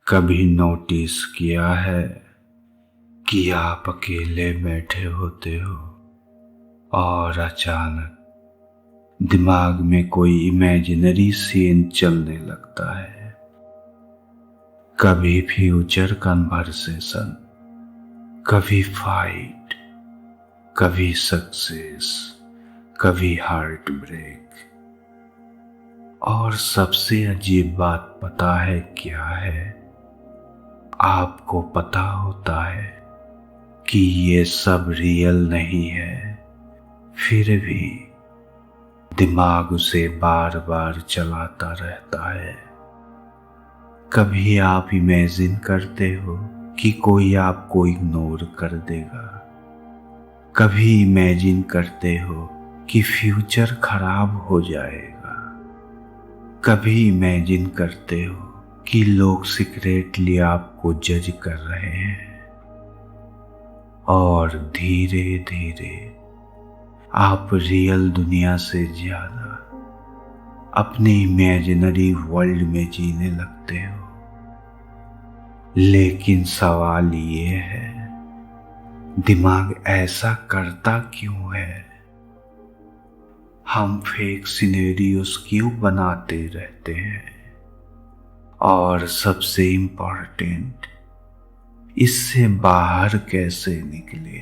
कभी नोटिस किया है कि आप अकेले बैठे होते हो और अचानक दिमाग में कोई इमेजिनरी सीन चलने लगता है। कभी फ्यूचर कन्वर्सेशन, कभी फाइट, कभी सक्सेस, कभी हार्ट ब्रेक। और सबसे अजीब बात पता है क्या है? आपको पता होता है कि ये सब रियल नहीं है, फिर भी दिमाग उसे बार बार चलाता रहता है। कभी आप इमेजिन करते हो कि कोई आपको इग्नोर कर देगा, कभी इमेजिन करते हो कि फ्यूचर खराब हो जाएगा, कभी इमेजिन करते हो कि लोग सीक्रेटली आपको जज कर रहे हैं। और धीरे धीरे आप रियल दुनिया से ज्यादा अपने इमेजिनरी वर्ल्ड में जीने लगते हो। लेकिन सवाल ये है, दिमाग ऐसा करता क्यों है? हम फेक सिनेरियोस क्यों बनाते रहते हैं? और सबसे इम्पोर्टेंट, इससे बाहर कैसे निकले?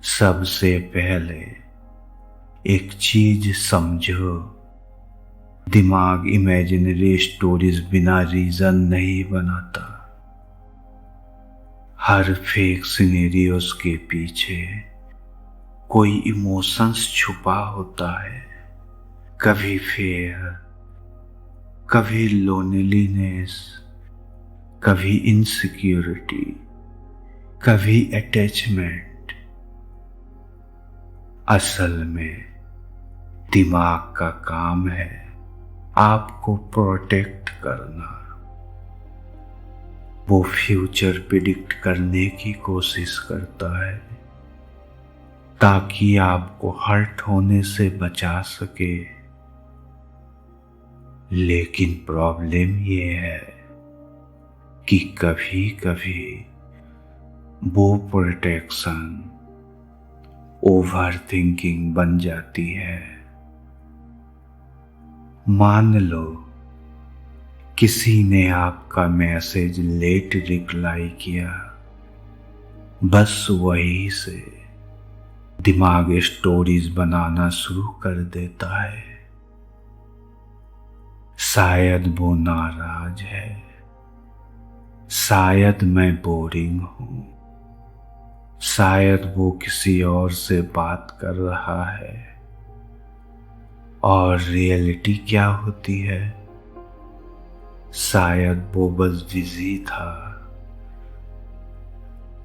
सबसे पहले एक चीज समझो, दिमाग इमेजिनरी स्टोरीज बिना रीजन नहीं बनाता। हर फेक सिनेरियोस के पीछे कोई इमोशंस छुपा होता है। कभी फेयर, कभी लोनलीनेस, कभी इनसिक्योरिटी, कभी अटैचमेंट। असल में दिमाग का काम है आपको प्रोटेक्ट करना। वो फ्यूचर प्रिडिक्ट करने की कोशिश करता है ताकि आपको हर्ट होने से बचा सके। लेकिन प्रॉब्लम ये है कि कभी कभी वो प्रोटेक्शन ओवर थिंकिंग बन जाती है। मान लो किसी ने आपका मैसेज लेट रिप्लाई किया, बस वही से दिमाग स्टोरीज बनाना शुरू कर देता है। शायद वो नाराज है, शायद मैं बोरिंग हूं, शायद वो किसी और से बात कर रहा है। और रियलिटी क्या होती है? शायद वो बस बिजी था।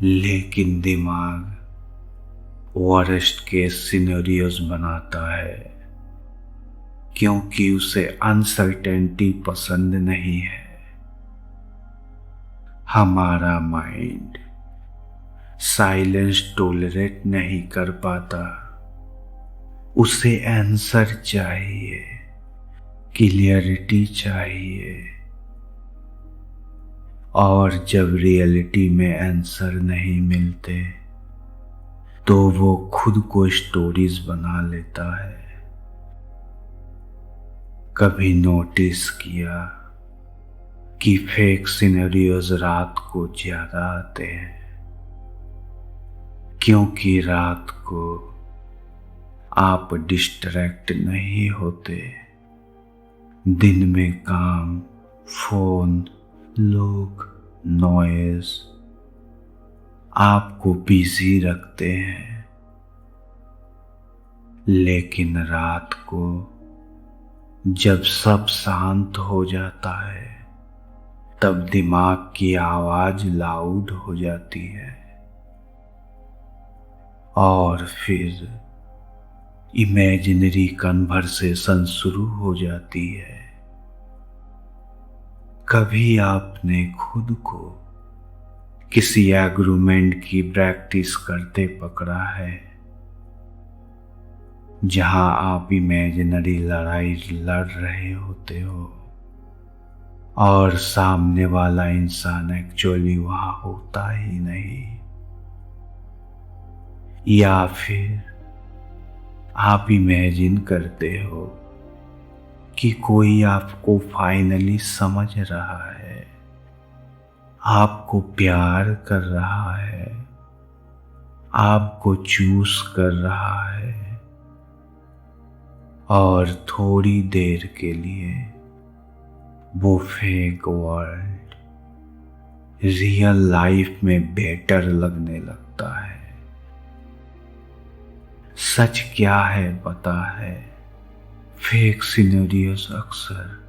लेकिन दिमाग वर्स्ट केस सिनेरियोस बनाता है क्योंकि उसे अनसर्टेनिटी पसंद नहीं है। हमारा माइंड साइलेंस टॉलरेट नहीं कर पाता। उसे आंसर चाहिए, क्लियरिटी चाहिए। और जब रियलिटी में आंसर नहीं मिलते तो वो खुद को स्टोरीज बना लेता है। कभी नोटिस किया कि फेक सिनेरियोज रात को ज्यादा आते हैं? क्योंकि रात को आप डिस्ट्रैक्ट नहीं होते। दिन में काम, फोन, लोग, नॉइज आपको बिजी रखते हैं। लेकिन रात को जब सब शांत हो जाता है तब दिमाग की आवाज लाउड हो जाती है और फिर इमेजिनरी कन्वर्सेशन शुरू हो जाती है। कभी आपने खुद को किसी एग्रीमेंट की प्रैक्टिस करते पकड़ा है जहां आप इमेजिनरी लड़ाई लड़ रहे होते हो और सामने वाला इंसान एक्चुअली वहां होता ही नहीं, या फिर आप इमेजिन करते हो कि कोई आपको फाइनली समझ रहा है, आपको प्यार कर रहा है, आपको चूज कर रहा है, और थोड़ी देर के लिए वो फेक वर्ल्ड रियल लाइफ में बेटर लगने लगता है। सच क्या है पता है, फेक सिनेरियोस अक्सर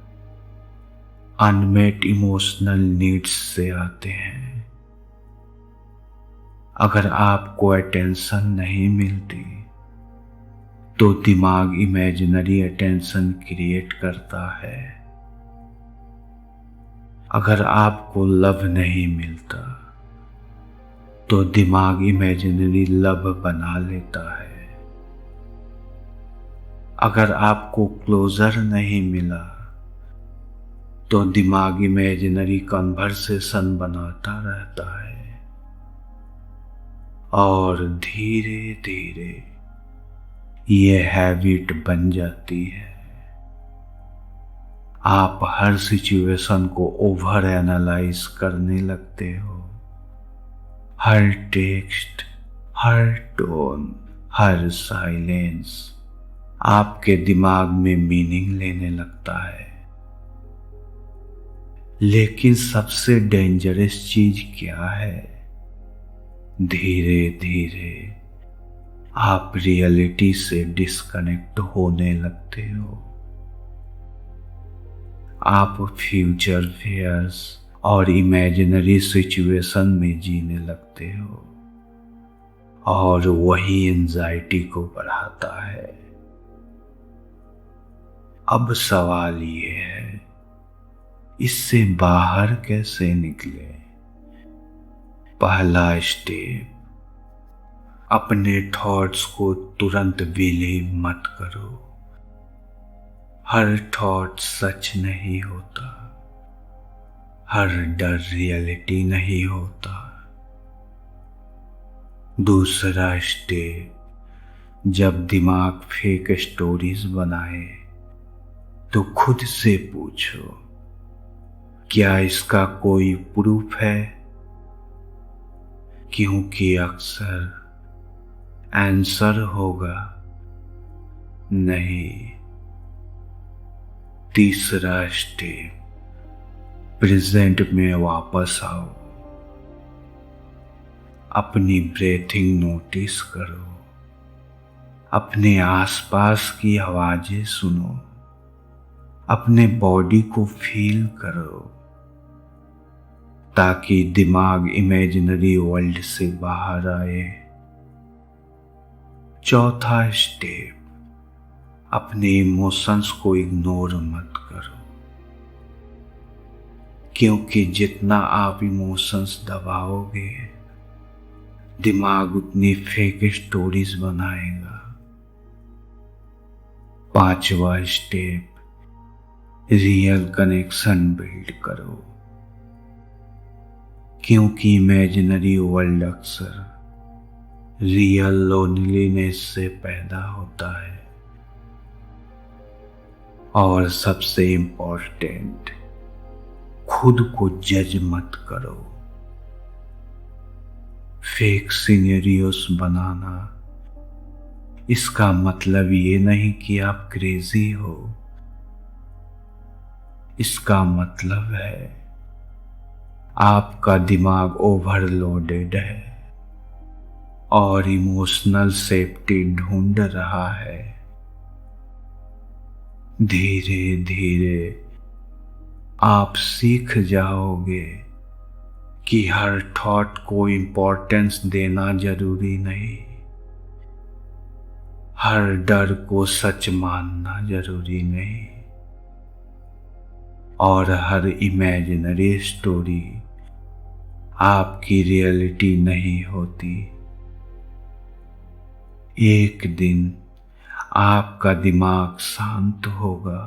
अनमेट इमोशनल नीड्स से आते हैं। अगर आपको अटेंशन नहीं मिलती तो दिमाग इमेजिनरी अटेंशन क्रिएट करता है। अगर आपको लव नहीं मिलता तो दिमाग इमेजिनरी लव बना लेता है। अगर आपको क्लोजर नहीं मिला तो दिमाग इमेजिनरी कन्वर्सेशन बनाता रहता है, और धीरे धीरे ये हैबिट बन जाती है। आप हर सिचुएशन को ओवर एनालाइज करने लगते हो। हर टेक्स्ट, हर टोन, हर साइलेंस आपके दिमाग में मीनिंग लेने लगता है। लेकिन सबसे डेंजरस चीज क्या है, धीरे धीरे आप रियलिटी से डिस्कनेक्ट होने लगते हो। आप फ्यूचर फेयर्स और इमेजिनरी सिचुएशन में जीने लगते हो, और वही एंजाइटी को बढ़ाता है। अब सवाल ये है, इससे बाहर कैसे निकले? पहला स्टेप, अपने थॉट्स को तुरंत बिलीव मत करो। हर थॉट सच नहीं होता, हर डर रियलिटी नहीं होता। दूसरा स्टेप, जब दिमाग फेक स्टोरीज बनाए तो खुद से पूछो, क्या इसका कोई प्रूफ है? क्योंकि अक्सर आंसर होगा नहीं। तीसरा स्टेप, प्रेजेंट में वापस आओ। अपनी ब्रीथिंग नोटिस करो, अपने आसपास की आवाजें सुनो, अपने बॉडी को फील करो, ताकि दिमाग इमेजिनरी वर्ल्ड से बाहर आए। चौथा स्टेप, अपने इमोशंस को इग्नोर मत करो, क्योंकि जितना आप इमोशंस दबाओगे दिमाग उतनी फेक स्टोरीज बनाएगा। पांचवा स्टेप, रियल कनेक्शन बिल्ड करो, क्योंकि इमेजिनरी वर्ल्ड अक्सर रियल लोनलीनेस से पैदा होता है। और सबसे इंपॉर्टेंट, खुद को जज मत करो। फेक सिनेरियोस बनाना इसका मतलब ये नहीं कि आप क्रेजी हो। इसका मतलब है आपका दिमाग ओवरलोडेड है और इमोशनल सेफ्टी ढूंढ रहा है। धीरे धीरे आप सीख जाओगे कि हर थॉट को इम्पोर्टेंस देना जरूरी नहीं, हर डर को सच मानना जरूरी नहीं, और हर इमेजिनरी स्टोरी आपकी रियलिटी नहीं होती। एक दिन आपका दिमाग शांत होगा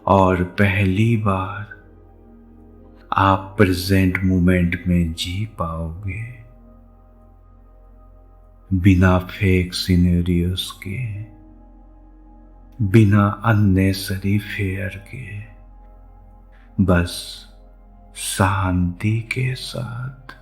और पहली बार आप प्रेजेंट मोमेंट में जी पाओगे, बिना फेक सिनेरियोस के, बिना अननेसरी फेयर के, बस शांति के साथ।